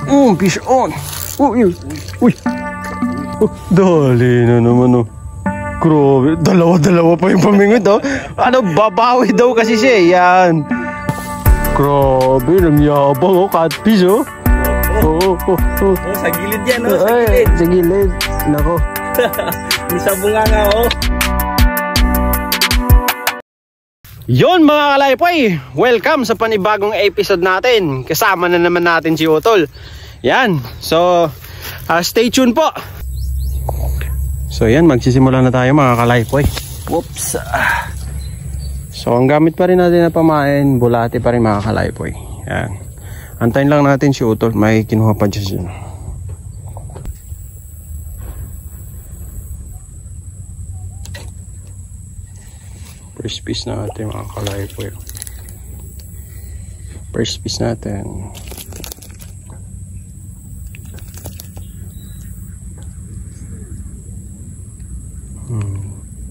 Fish on. Uy. Dali na naman, oh. Grabe. Dalawa pa yung pamingot, oh. Ano, babawi daw kasi siya, yan. Grabe, nangyabang, oh. Catfish, oh. Sa gilid yan, oh. Sa gilid. Nako. May sabunga nga, oh. Yon mga kalaypoy, welcome sa panibagong episode natin. Kasama na naman natin si Utol. Yan, so stay tuned po. So yan, magsisimula na tayo mga kalaypoy. Whoops. So ang gamit pa rin natin na pamain, bulati pa rin mga kalaypoy. Yan, antayin lang natin si Utol, may kinuha pa dyan. First piece natin mga kalaypoy. First piece natin.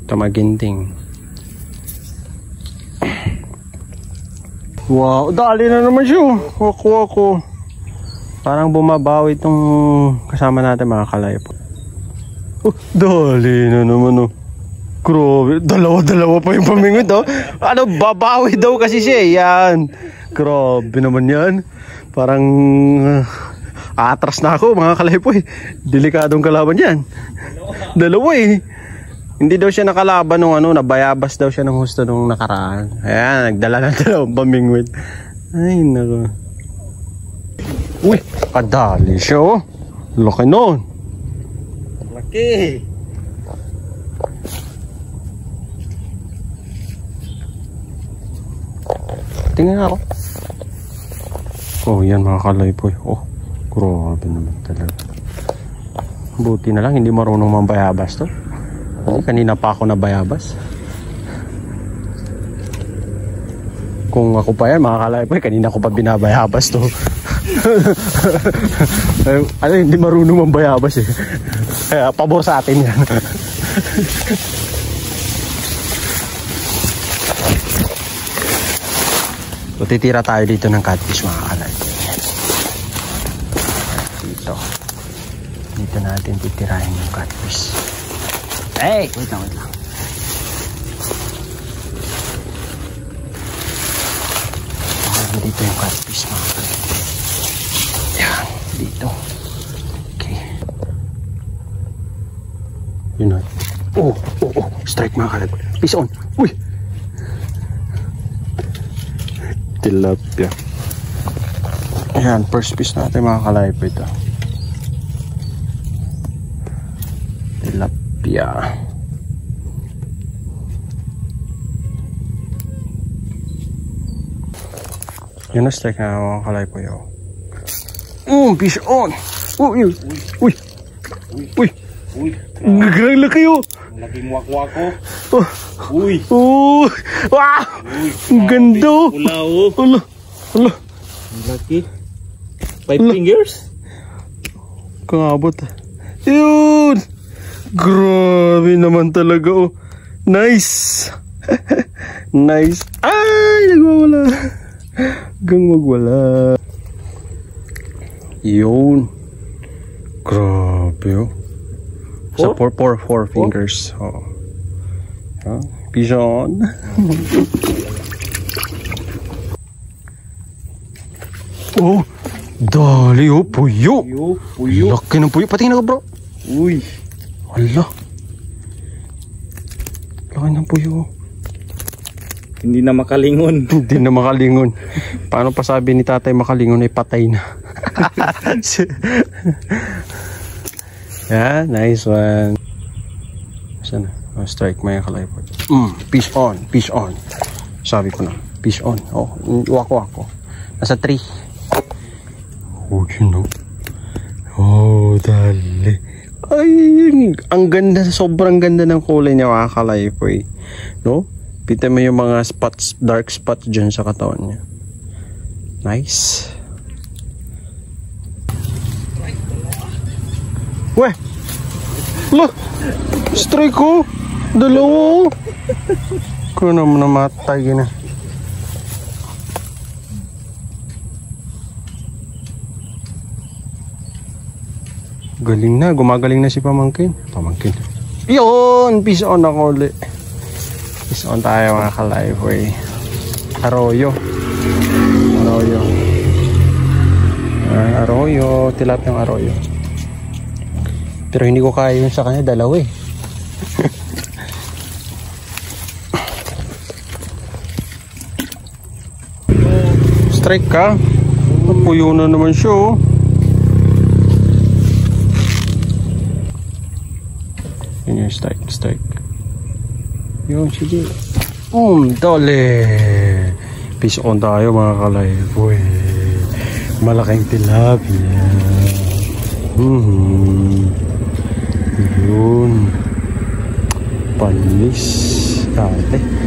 Tamaginting. Wow, dali na naman siya. Wako. Parang bumabawi itong kasama natin mga kalaypoy. Dali na naman, oh. Grabe, dalawa pa yung pamingot, oh. Ano, babawi daw kasi siya, yan. Grabe naman yan. Parang atras na ako mga kalaypoy. Delikadong kalaban yan. Dalawa eh. Hindi daw siya nakalaban nung ano, nabayabas daw siya ng husto nung nakaraan. Ayan, nagdala ng dalawang pamingot. Ay, nako. Uy, kadali siya, oh. Laki nun. Laki. Tingnan ako. Oh, yan mga kalaypoy. Oh, grabe naman talaga. Buti na lang hindi marunong mambayabas to. Kanina pa ako nabayabas. Kung ako pa yan mga kalaypoy, kanina ko pa binabayabas to. Ano, hindi marunong mambayabas eh. Kaya pabor sa atin yan. So, titira tayo dito ng catfish mga kalaypoy. Dito natin titirahin yung catfish. Hey! Wait lang. Dito yung catfish mga kalaypoy. Yan, dito. Okay. Yun na. Oh. Strike mga kalaypoy. Fish on. Uy! Tilapia. Ayan, first piece natin mga kalaypoy ito. Tilapia. Yun na strike na mga kalaypoy. Fish on. Uy. Gagrang na kayo. Naging wakwak ko. Uy. Wow. Ang ganda. Ula. Ula. Laki. 5 fingers. Kangabot. Yun. Grabe naman talaga, oh. Nice. Nice. Ay, nagwawala. Hanggang magwala. Yun. Grabe, oh. Sa 4 fingers. Oh. Pigeon. Oh, dali, oh, puyo. Laki ng puyo. Patingin ako, bro. Uy. Wala. Laki ng puyo. Hindi na makalingon. Hindi na makalingon. Paano pa sabi ni tatay makalingon ay patay na. Yeah, nice one. Sana, strike mga kalaypoy. Fish on. Sabi ko na, fish on. Oh, wako. Nasa 3. Oh, you know. Oh, dali. Ay, ang ganda, sobrang ganda ng kulay niya mga kalaypoy. No? Pita mo yung mga spots, dark spots dyan sa katawan niya. Nice. Weh! Look! Strike ko! Dalawa! Kung naman namatay na. Galing na, gumagaling na si Pamangkin. Pamangkin. Yun! Peace on ako ulit. Peace on tayo mga ka-liveway. Arroyo. Arroyo. Arroyo. Tilapia ng arroyo. Pero hindi ko kaya yun sa kanya. Dalawa eh. Strike ka. Puyo na naman siya oh. Yun yung strike. Yun, sige. Dole. Peace on tayo mga ka-liveway. Malaking tilapia. Yun. Panis. Dati.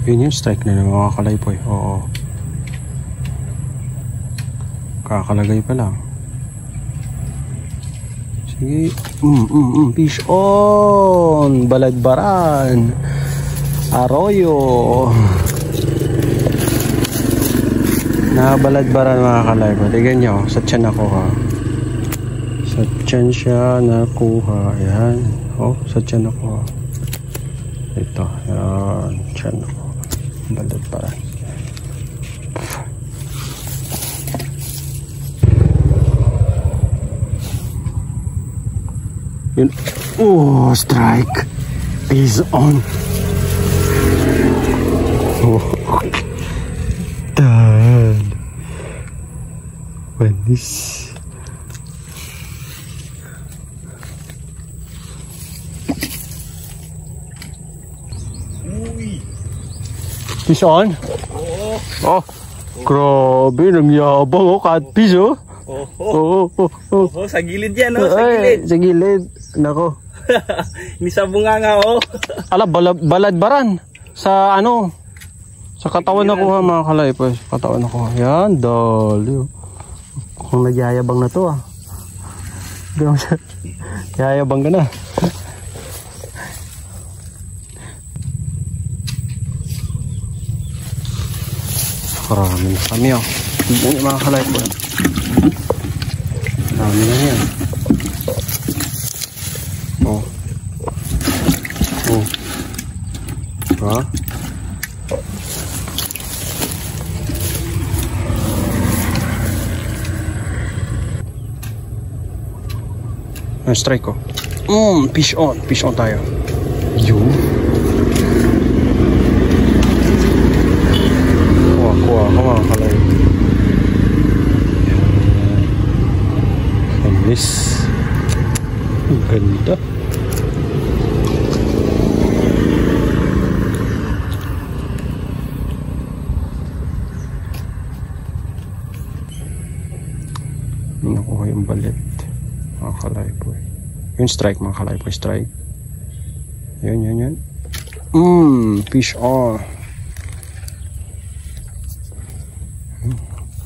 Yun yung strike na ng mga kalaypoy. Oo. Kakalagay pa lang. Sige. Fish on. Balagbaran. Arroyo. Nabalagbaran mga kalaypoy. Tignan nyo. Sa tiyan nakuha. Sa tiyan siya nakuha. Ayan. Oh, sa tiyan nakuha. Ito. Ayan. Tiyan nakuha. Balad para. Yun. Oh, strike is on. Oh. Dad. Panis. Fish on? Oh, grabe, nangyabang oh, catfish oh. Sa gilid yan oh, sa gilid. Sa gilid, nako. Hindi sa bunganga oh. Ala, baladbaran. Sa ano, sa katawan nakuha mga kalaypoy. Katawan nakuha. Yan, dali oh. Kung nagyayabang na to ah. Yayabang ka na. Marami na kami oh. Tignan yung mga kalaypoy. Marami na yan. Oh. Oh. Ha? Strike ko. Fish on. Fish on tayo. Yun. Kuha ako mga kalay. Panis. Ang ganda. Nakuha yung balit mga kalay po eh. Yung strike mga kalay po. Strike. Yan. Fish on.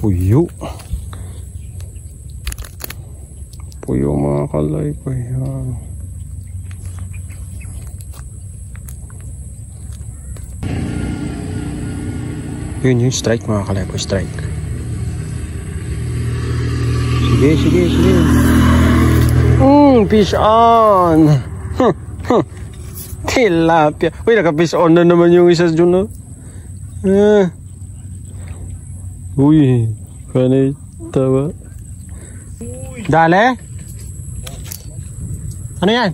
Puyo mga kalaypoy. Yun yung strike mga kalaypoy. Strike. Sige. Fish on. Tilapia. Uy, naka-fish on na naman yung isa dyan no. Uy, kanay tawa. Dale? Ano yan?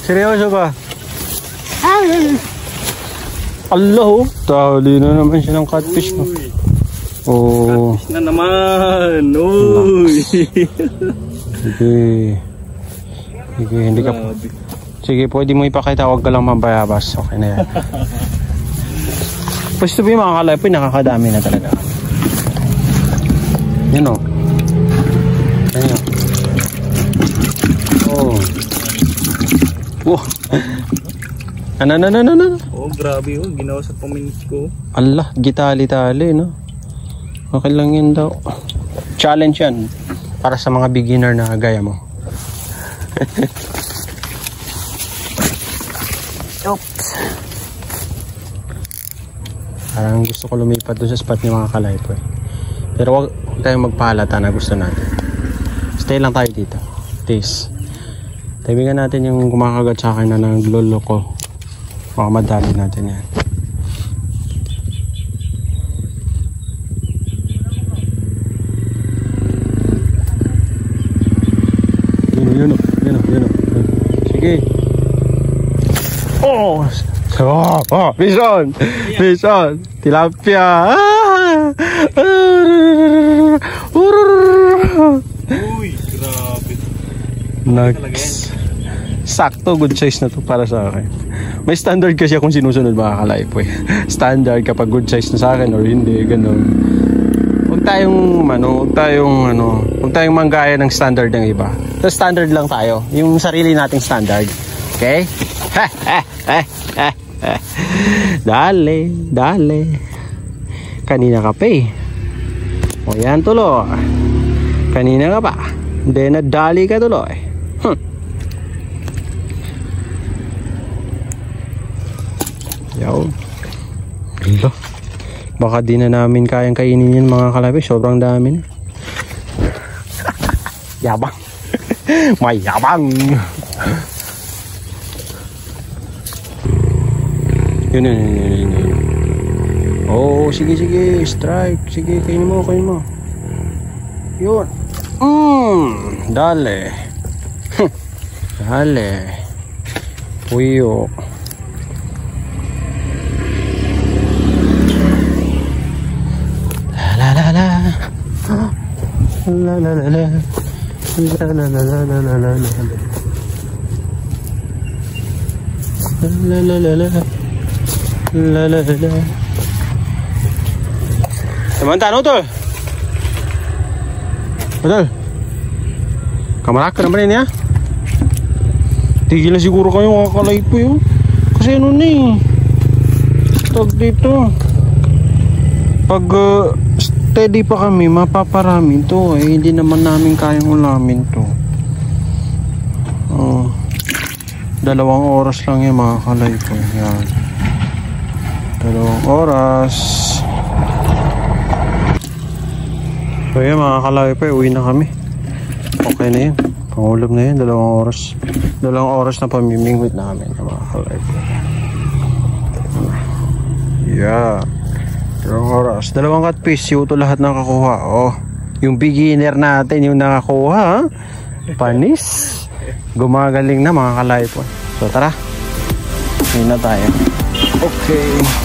Seryoso ba? Allah oh, tali na naman siya ng catfish mo. Oh. Catfish na naman. Uy. Sige, hindi ka. Sige, pwede mo ipakita, huwag ka lang mabayabas. Okay na yan. Pwede sabihin mga kalaypoy, nakakadami na talaga. Yan o. Yan o. Oh. Oh. Ano? Oh, grabe oh. Ginawa sa paminit ko. Allah, gitali-tali, no? Okay lang yun daw. Challenge yan. Para sa mga beginner na gaya mo. Oops. Parang gusto ko lumipat doon sa spot ni mga kalaypo eh. Pero wag tayong magpahalata na gusto natin. Stay lang tayo dito. Please. Taibigan natin yung kumakagat sa akin na naglolo ko. Baka madali natin yan. Yun. Sige. Oh! Bison! Tilapia! Uy, grabe. Next. Sakto, good size na to para sa akin. May standard kasi akong sinusunod mga kalaypo eh. Standard kapag good size na sa akin or hindi, ganun. Huwag tayong manggaya ng standard ng iba. So standard lang tayo, yung sarili nating standard. Okay? Dale. Kanina ka pa eh. O yan tuloy. Kanina ka pa. Hindi na dali ka tuloy. Yaw. Hello. Baka di na namin kayang kainin yan mga kalabi. Sobrang dami na. Yabang. May yabang. Yun. Oh, sige. Strike. Sige, kainin mo. Yun. Dale. Puyo. Teman-teman betul. Kamarak ka naman yan ya. Tigil na siguro kayo mga kalaypo yun. Kasi ano na eh. Tag dito. Pag steady pa kami, mapaparami to eh. Hindi naman namin kayang ulamin to. 2 oras lang yan mga kalaypo. Yan. 2 oras. So yan mga kalaypo, uwi na kami. Okay na yan. Pangulam na yan, 2 oras. 2 oras na pamimingwit namin mga kalaypo. Yeah. 2 oras. 2 catfish, ito lahat nakakuha. Oh, yung beginner natin yung nakakuha. Panis. Gumagaling na mga kalaypo. So tara. Uwi na tayo. Okay.